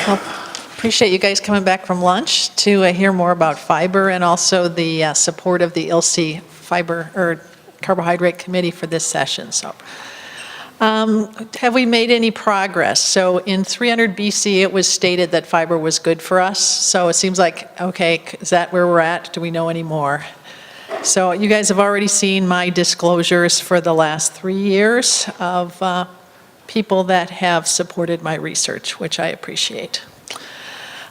Well, appreciate you guys coming back from lunch to hear more about fiber and also the support of the ILSI fiber or carbohydrate committee for this session. So, have we made any progress? So in 300 BC, it was stated that fiber was good for us. So it seems like, okay, is that where we're at? Do we know any more? So you guys have already seen my disclosures for the last 3 years of people that have supported my research, which I appreciate.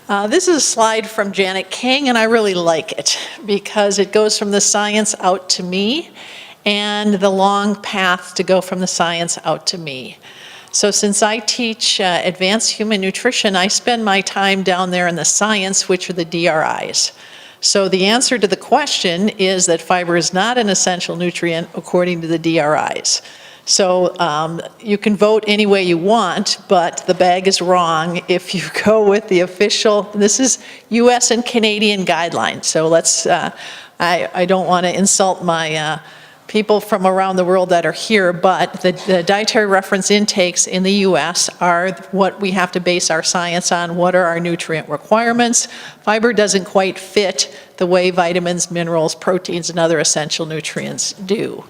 This is a slide from Janet King, and I really like it because it goes from the science out to me and the long path to go from the science out to me. So since I teach advanced human nutrition, I spend my time down there in the science, which are the DRIs. So the answer to the question is that fiber is not an essential nutrient according to the DRIs. So you can vote any way you want, but the bag is wrong if you go with the official, this is US and Canadian guidelines. So let's, I don't want to insult my people from around the world that are here, but the dietary reference intakes in the US are what we have to base our science on. What are our nutrient requirements? Fiber doesn't quite fit the way vitamins, minerals, proteins, and other essential nutrients do.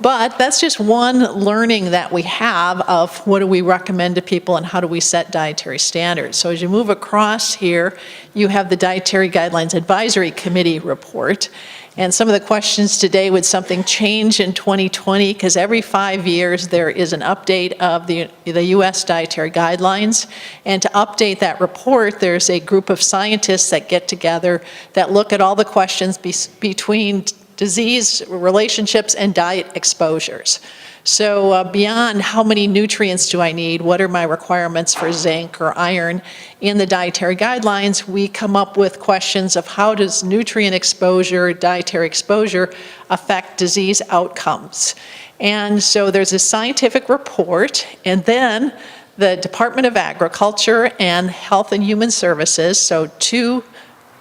But that's just one learning that we have of what do we recommend to people and how do we set dietary standards. So as you move across here, you have the Dietary Guidelines Advisory Committee report. And some of the questions today, would something change in 2020? Because every 5 years there is an update of the US dietary guidelines. And to update that report, there's a group of scientists that get together that look at all the questions between disease relationships and diet exposures. So beyond how many nutrients do I need, what are my requirements for zinc or iron, in the dietary guidelines, we come up with questions of how does nutrient exposure, dietary exposure, affect disease outcomes. And so there's a scientific report, and then the Department of Agriculture and Health and Human Services, so two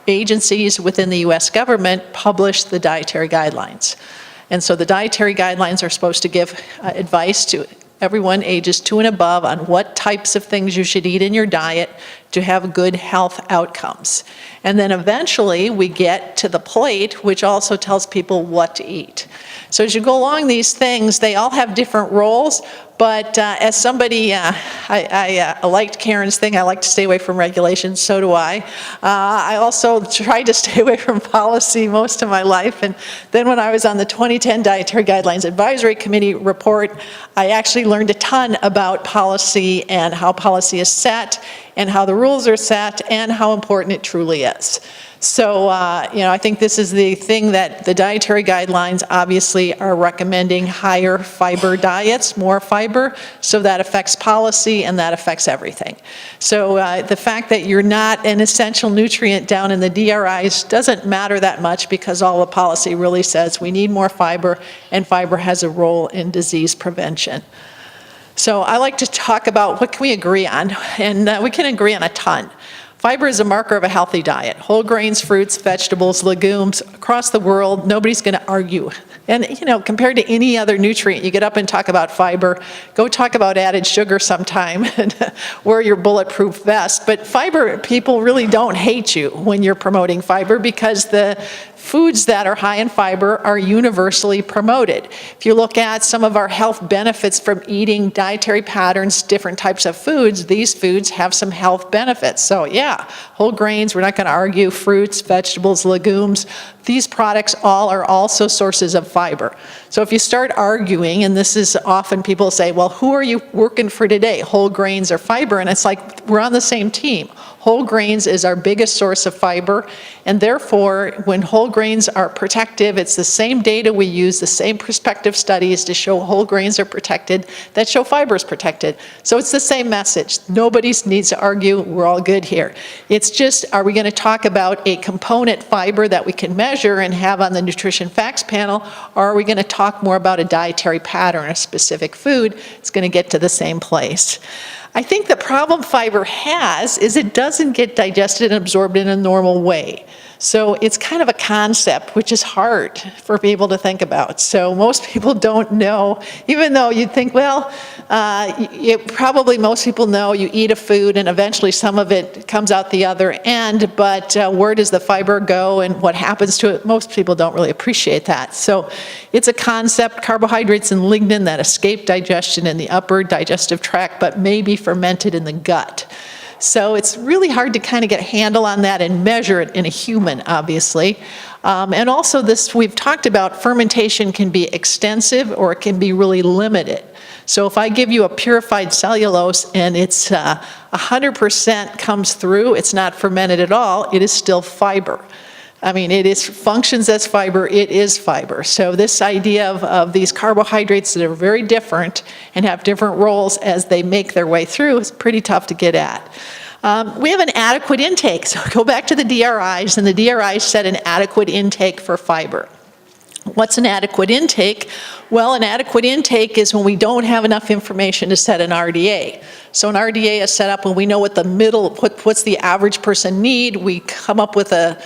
agencies within the US government, publish the dietary guidelines. And so the dietary guidelines are supposed to give advice to everyone ages 2 and above on what types of things you should eat in your diet to have good health outcomes. And then eventually we get to the plate, which also tells people what to eat. So as you go along these things, they all have different roles, but as somebody, I liked Karen's thing, I like to stay away from regulations, so do I. I also tried to stay away from policy most of my life, and then when I was on the 2010 Dietary Guidelines Advisory Committee report, I actually learned a ton about policy and how policy is set, and how the rules are set, and how important it truly is. So, I think this is the thing that the dietary guidelines obviously are recommending higher fiber diets, more fiber, so that affects policy and that affects everything. So the fact that you're not an essential nutrient down in the DRIs doesn't matter that much because all the policy really says we need more fiber and fiber has a role in disease prevention. So I like to talk about what can we agree on, and we can agree on a ton. Fiber is a marker of a healthy diet. Whole grains, fruits, vegetables, legumes, across the world, nobody's going to argue. And, compared to any other nutrient, you get up and talk about fiber, go talk about added sugar sometime, and wear your bulletproof vest. But fiber, people really don't hate you when you're promoting fiber because the foods that are high in fiber are universally promoted. If you look at some of our health benefits from eating dietary patterns, different types of foods, these foods have some health benefits. So yeah, whole grains, we're not going to argue, fruits, vegetables, legumes, these products all are also sources of fiber. So if you start arguing, and this is often people say, well, who are you working for today, whole grains or fiber? And it's like, we're on the same team. Whole grains is our biggest source of fiber, and therefore, when whole grains are protective, it's the same data we use, the same prospective studies to show whole grains are protected that show fiber is protected. So it's the same message. Nobody needs to argue, we're all good here. It's just, are we going to talk about a component fiber that we can measure and have on the nutrition facts panel, or are we going to talk more about a dietary pattern, a specific food? It's going to get to the same place. I think the problem fiber has is it doesn't get digested and absorbed in a normal way. So it's kind of a concept which is hard for people to think about. So most people don't know, even though you'd think, well, probably most people know you eat a food and eventually some of it comes out the other end, but where does the fiber go and what happens to it? Most people don't really appreciate that. So it's a concept, carbohydrates and lignin that escape digestion in the upper digestive tract, but may be fermented in the gut. So it's really hard to kind of get a handle on that and measure it in a human, obviously. And also this, we've talked about fermentation can be extensive or it can be really limited. So if I give you a purified cellulose and it's 100% comes through, it's not fermented at all, it is still fiber. I mean, it functions as fiber, it is fiber. So this idea of these carbohydrates that are very different and have different roles as they make their way through is pretty tough to get at. We have an adequate intake. So go back to the DRIs, and the DRIs set an adequate intake for fiber. What's an adequate intake? Well, an adequate intake is when we don't have enough information to set an RDA. So an RDA is set up when we know what the what's the average person need. We come up with a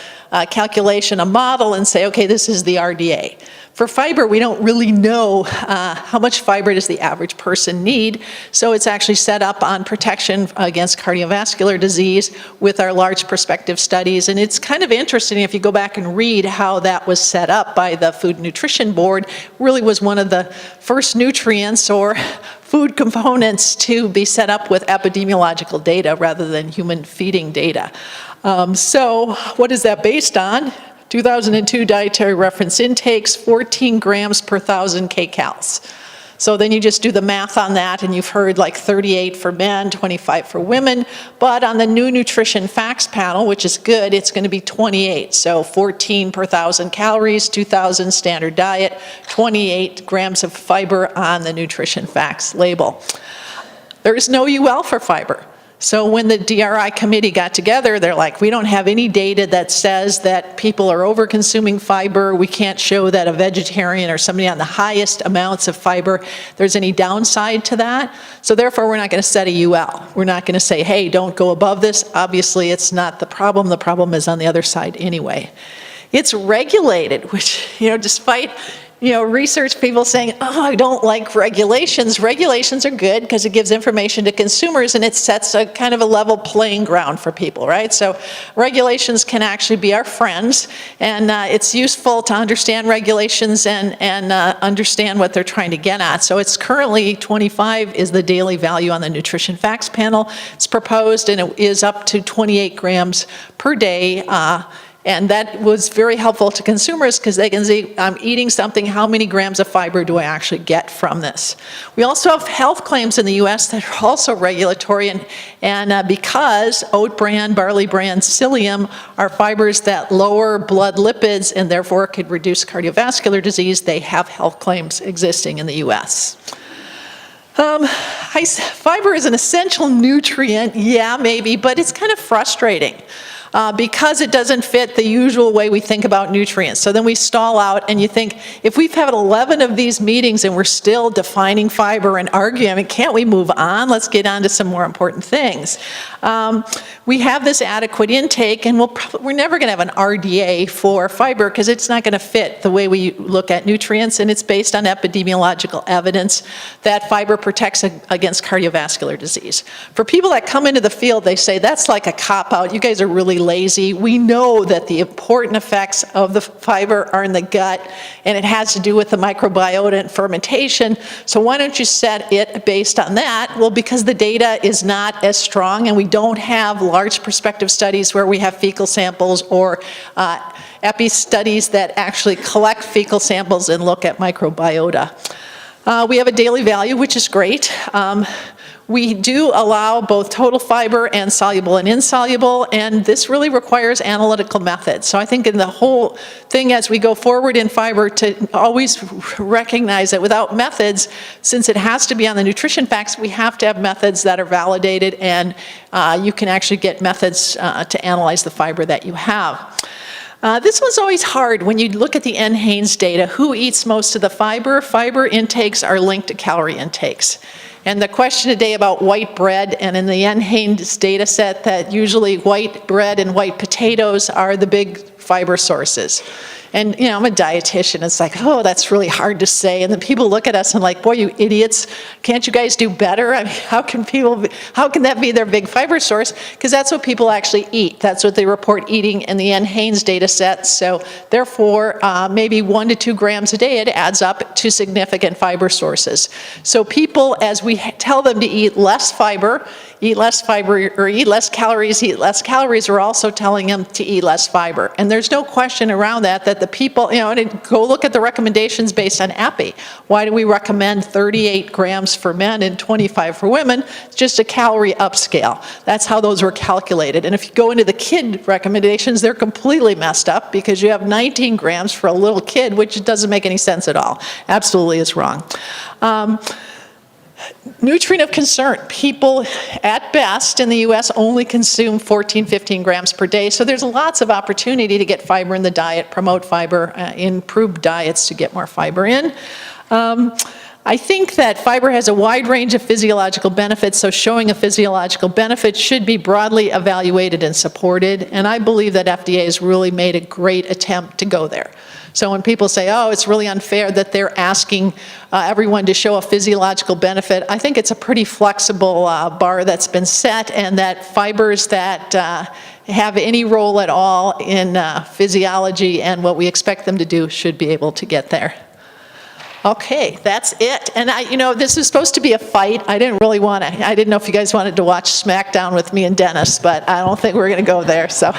calculation, a model, and say, okay, this is the RDA. For fiber, we don't really know how much fiber does the average person need, so it's actually set up on protection against cardiovascular disease with our large prospective studies, and it's kind of interesting if you go back and read how that was set up by the Food and Nutrition Board. Really was one of the first nutrients or food components to be set up with epidemiological data rather than human feeding data. So what is that based on? 2002 dietary reference intakes, 14 grams per 1,000 kcals. So then you just do the math on that, and you've heard like 38 for men, 25 for women. But on the new nutrition facts panel, which is good, it's going to be 28. So 14 per 1,000 calories, 2,000 standard diet, 28 grams of fiber on the nutrition facts label. There is no UL for fiber. So when the DRI committee got together, they're like, we don't have any data that says that people are over-consuming fiber. We can't show that a vegetarian or somebody on the highest amounts of fiber, there's any downside to that. So therefore, we're not going to set a UL. We're not going to say, hey, don't go above this. Obviously, it's not the problem. The problem is on the other side anyway. It's regulated, which, despite research people saying, oh, I don't like regulations. Regulations are good because it gives information to consumers and it sets a kind of a level playing ground for people, right? So regulations can actually be our friends, and it's useful to understand regulations and understand what they're trying to get at. So it's currently 25 is the daily value on the nutrition facts panel. It's proposed and it is up to 28 grams per day. And that was very helpful to consumers because they can see, I'm eating something, how many grams of fiber do I actually get from this? We also have health claims in the US that are also regulatory, and because oat bran, barley bran, psyllium are fibers that lower blood lipids and therefore could reduce cardiovascular disease, they have health claims existing in the US. Fiber is an essential nutrient, yeah, maybe, but it's kind of frustrating. Because it doesn't fit the usual way we think about nutrients. So then we stall out and you think, if we've had 11 of these meetings and we're still defining fiber and arguing, I mean, can't we move on? Let's get on to some more important things. We have this adequate intake, and we're never going to have an RDA for fiber because it's not going to fit the way we look at nutrients, and it's based on epidemiological evidence that fiber protects against cardiovascular disease. For people that come into the field, they say, that's like a cop-out. You guys are really lazy. We know that the important effects of the fiber are in the gut, and it has to do with the microbiota and fermentation. So why don't you set it based on that? Well, because the data is not as strong, and we don't have large prospective studies where we have fecal samples or epi studies that actually collect fecal samples and look at microbiota. We have a daily value, which is great. We do allow both total fiber and soluble and insoluble, and this really requires analytical methods. So I think in the whole thing as we go forward in fiber to always recognize that without methods, since it has to be on the nutrition facts, we have to have methods that are validated, and you can actually get methods to analyze the fiber that you have. This one's always hard when you look at the NHANES data. Who eats most of the fiber? Fiber intakes are linked to calorie intakes. And the question today about white bread, and in the NHANES data set that usually white bread and white potatoes are the big fiber sources. And, you know, I'm a dietitian. It's like, oh, that's really hard to say. And then people look at us and like, boy, you idiots, can't you guys do better? I mean, how can that be their big fiber source? Because that's what people actually eat. That's what they report eating in the NHANES data set. So therefore, maybe 1 to 2 grams a day, it adds up to significant fiber sources. So people, as we tell them to eat less fiber, or eat less calories, we're also telling them to eat less fiber. And there's no question around that the people, you know, and go look at the recommendations based on API. Why do we recommend 38 grams for men and 25 for women? It's just a calorie upscale. That's how those were calculated. And if you go into the kid recommendations, they're completely messed up because you have 19 grams for a little kid, which doesn't make any sense at all. Absolutely is wrong. Nutrient of concern. People, at best, in the U.S. only consume 14, 15 grams per day, so there's lots of opportunity to get fiber in the diet, promote fiber, improve diets to get more fiber in. I think that fiber has a wide range of physiological benefits, so showing a physiological benefit should be broadly evaluated and supported, and I believe that FDA has really made a great attempt to go there. So when people say, oh, it's really unfair that they're asking everyone to show a physiological benefit, I think it's a pretty flexible bar that's been set, and that fibers that have any role at all in physiology and what we expect them to do should be able to get there. Okay, that's it. And you know, this is supposed to be a fight. I didn't know if you guys wanted to watch SmackDown with me and Dennis, but I don't think we're going to go there, so.